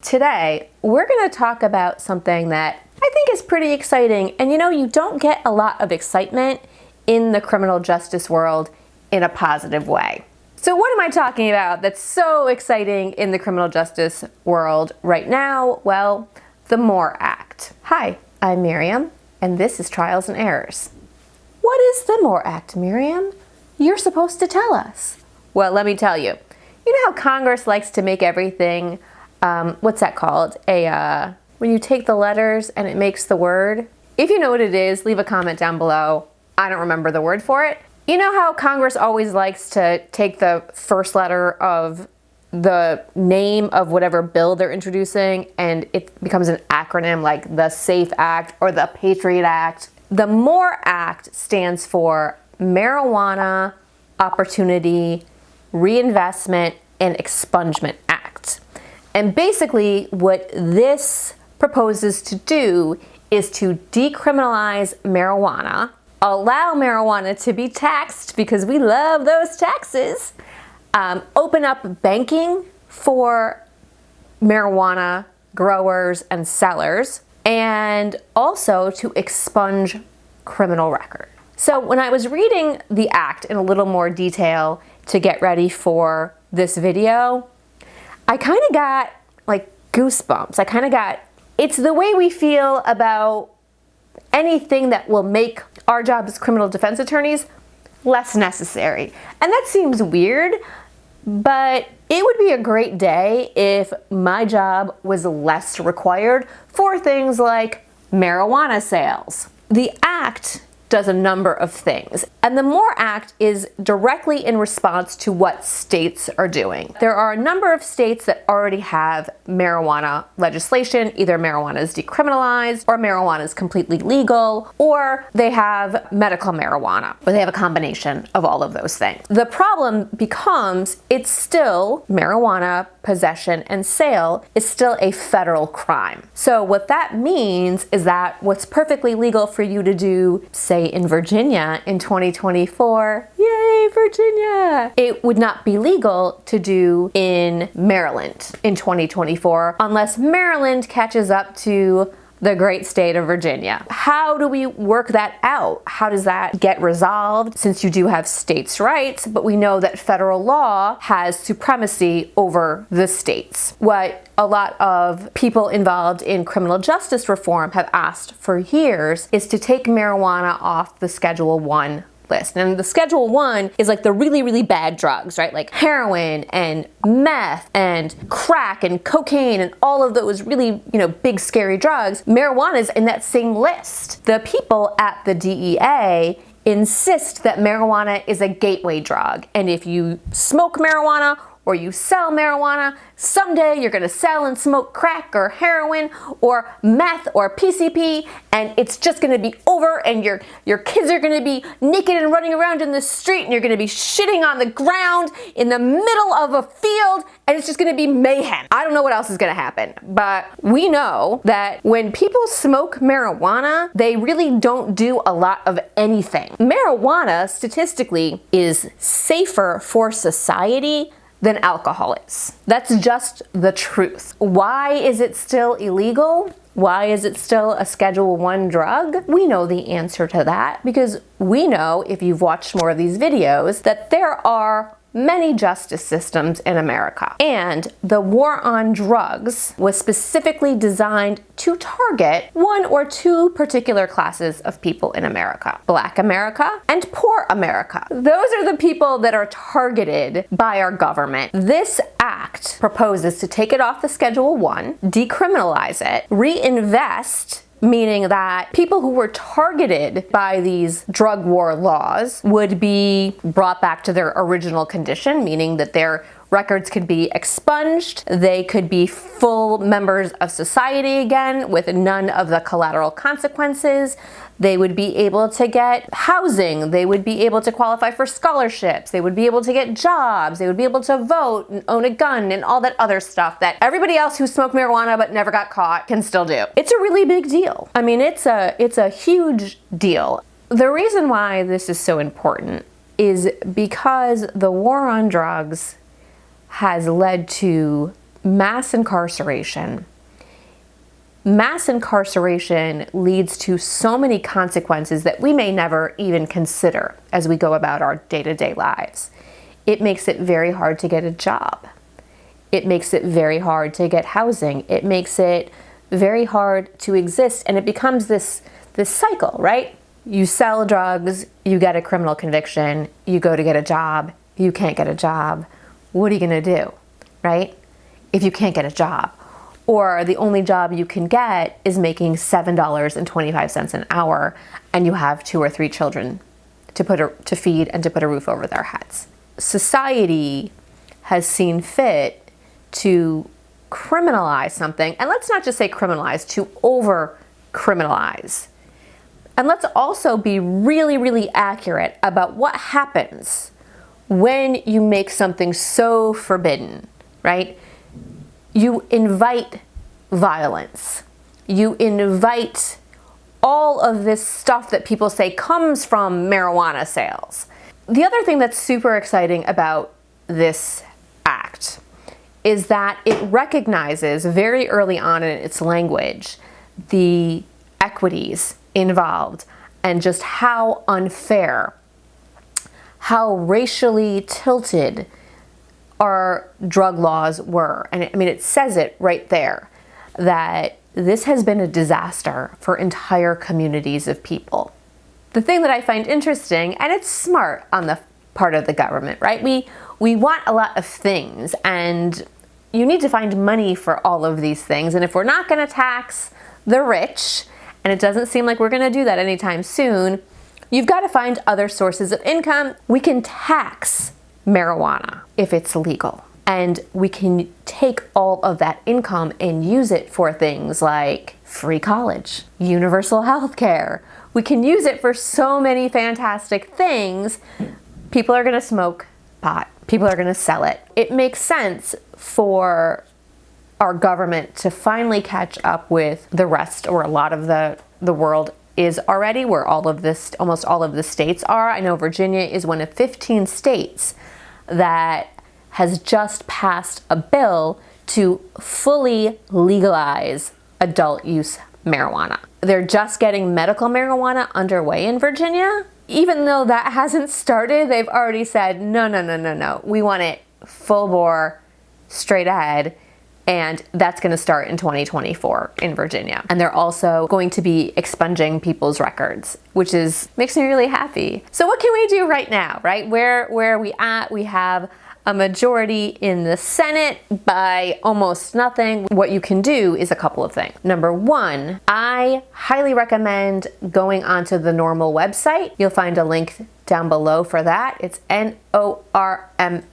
Today, we're going to talk about something that I think is pretty exciting. And you don't get a lot of excitement in the criminal justice world in a positive way. So what am I talking about that's so exciting in the criminal justice world right now? Well, the MORE Act. Hi, I'm Mirriam, and this is Trials and Errors. What is the MORE Act, Mirriam? You're supposed to tell us. Well, let me tell you. You know how Congress likes to make everything, what's that called? When you take the letters and it makes the word? If you know what it is, leave a comment down below. I don't remember the word for it. You know how Congress always likes to take the first letter of the name of whatever bill they're introducing and it becomes an acronym like the SAFE Act or the Patriot Act? The MORE Act stands for Marijuana Opportunity Reinvestment and Expungement Act. And basically what this proposes to do is to decriminalize marijuana, allow marijuana to be taxed because we love those taxes, open up banking for marijuana growers and sellers, and also to expunge criminal record. So when I was reading the act in a little more detail to get ready for this video, I kind of got like goosebumps. It's the way we feel about anything that will make our job as criminal defense attorneys less necessary. And that seems weird, but it would be a great day if my job was less required for things like marijuana sales. The act does a number of things, and the MORE Act is directly in response to what states are doing. There are a number of states that already have marijuana legislation. Either marijuana is decriminalized, or marijuana is completely legal, or they have medical marijuana, or they have a combination of all of those things. The problem becomes it's still marijuana possession and sale is still a federal crime. So what that means is that what's perfectly legal for you to do, say in Virginia in 2024, yay Virginia, it would not be legal to do in Maryland in 2024 unless Maryland catches up to the great state of Virginia. How do we work that out? How does that get resolved? Since you do have states' rights, but we know that federal law has supremacy over the states. What a lot of people involved in criminal justice reform have asked for years is to take marijuana off the Schedule 1 list. And the Schedule 1 is like the really, really bad drugs, right? Like heroin and meth and crack and cocaine and all of those really, big scary drugs. Marijuana is in that same list. The people at the DEA insist that marijuana is a gateway drug. And if you smoke marijuana or you sell marijuana, someday you're gonna sell and smoke crack or heroin or meth or PCP, and it's just gonna be over, and your kids are gonna be naked and running around in the street, and you're gonna be shitting on the ground in the middle of a field, and it's just gonna be mayhem. I don't know what else is gonna happen, but we know that when people smoke marijuana, they really don't do a lot of anything. Marijuana, statistically, is safer for society than alcohol is. That's just the truth. Why is it still illegal? Why is it still a Schedule 1 drug? We know the answer to that because we know, if you've watched more of these videos, that there are many justice systems in America. And the war on drugs was specifically designed to target one or two particular classes of people in America: Black America and poor America. Those are the people that are targeted by our government. This act proposes to take it off the Schedule 1, decriminalize it, reinvest, meaning that people who were targeted by these drug war laws would be brought back to their original condition, meaning that their records could be expunged, they could be full members of society again with none of the collateral consequences. They would be able to get housing, they would be able to qualify for scholarships, they would be able to get jobs, they would be able to vote and own a gun and all that other stuff that everybody else who smoked marijuana but never got caught can still do. It's a really big deal. I mean, it's a huge deal. The reason why this is so important is because the war on drugs has led to mass incarceration. Mass incarceration leads to so many consequences that we may never even consider as we go about our day-to-day lives. It makes it very hard to get a job. It makes it very hard to get housing. It makes it very hard to exist, and it becomes this cycle, right? You sell drugs, you get a criminal conviction, you go to get a job, you can't get a job. What are you gonna do, right? If you can't get a job, or the only job you can get is making $7.25 an hour, and you have 2 or 3 children to feed and to put a roof over their heads. Society has seen fit to criminalize something, and let's not just say criminalize, to over-criminalize. And let's also be really, really accurate about what happens when you make something so forbidden, right? You invite violence. You invite all of this stuff that people say comes from marijuana sales. The other thing that's super exciting about this act is that it recognizes very early on in its language the equities involved and just how unfair, how racially tilted our drug laws were. And I mean, it says it right there that this has been a disaster for entire communities of people. The thing that I find interesting, and it's smart on the part of the government, right? We want a lot of things, and you need to find money for all of these things. And if we're not going to tax the rich, and it doesn't seem like we're going to do that anytime soon, you've got to find other sources of income. We can tax marijuana if it's legal, and we can take all of that income and use it for things like free college, universal health care. We can use it for so many fantastic things. People are going to smoke pot. People are going to sell it. It makes sense for our government to finally catch up with the rest, or a lot of the world is already, where almost all of the states are. I know Virginia is one of 15 states that has just passed a bill to fully legalize adult use marijuana. They're just getting medical marijuana underway in Virginia. Even though that hasn't started, they've already said, no. We want it full bore, straight ahead. And that's going to start in 2024 in Virginia. And they're also going to be expunging people's records, which makes me really happy. So what can we do right now, right? Where are we at? We have a majority in the Senate by almost nothing. What you can do is a couple of things. Number one, I highly recommend going onto the NORML website. You'll find a link down below for that. It's NORML.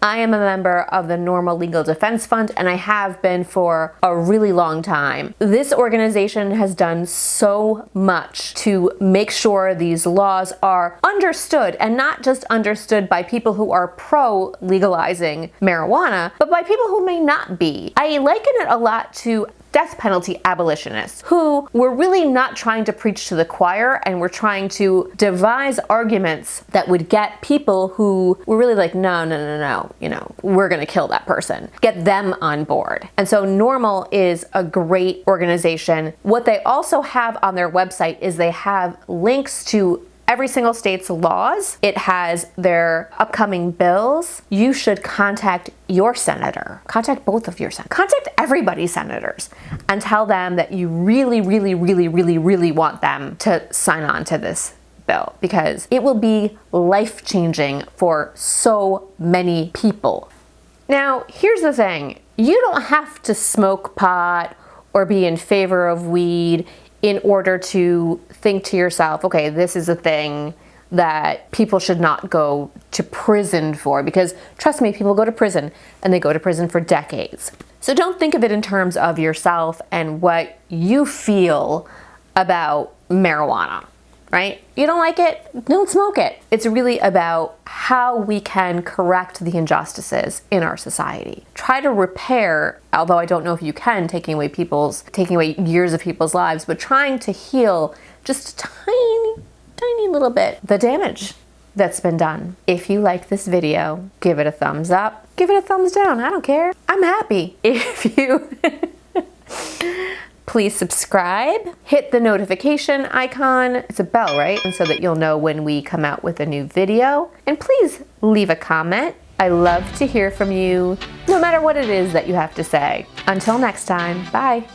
I am a member of the NORML Legal Defense Fund, and I have been for a really long time. This organization has done so much to make sure these laws are understood, and not just understood by people who are pro-legalizing marijuana, but by people who may not be. I liken it a lot to death penalty abolitionists who were really not trying to preach to the choir, and were trying to devise arguments that would get people who were really like, no, we're gonna kill that person, get them on board. And so NORML is a great organization. What they also have on their website is they have links to every single state's laws. It has their upcoming bills. You should contact your senator. Contact both of your senators. Contact everybody's senators and tell them that you really want them to sign on to this bill, because it will be life-changing for so many people. Now, here's the thing. You don't have to smoke pot or be in favor of weed in order to think to yourself, okay, this is a thing that people should not go to prison for, because trust me, people go to prison, and they go to prison for decades. So don't think of it in terms of yourself and what you feel about marijuana, right? You don't like it, don't smoke it. It's really about how we can correct the injustices in our society. Try to repair, although I don't know if you can, taking away years of people's lives, but trying to heal just a tiny little bit the damage that's been done. If you like this video, give it a thumbs up, give it a thumbs down, I don't care. I'm happy. If you please subscribe, hit the notification icon. It's a bell, right? And so that you'll know when we come out with a new video. And please leave a comment. I love to hear from you, no matter what it is that you have to say. Until next time, bye.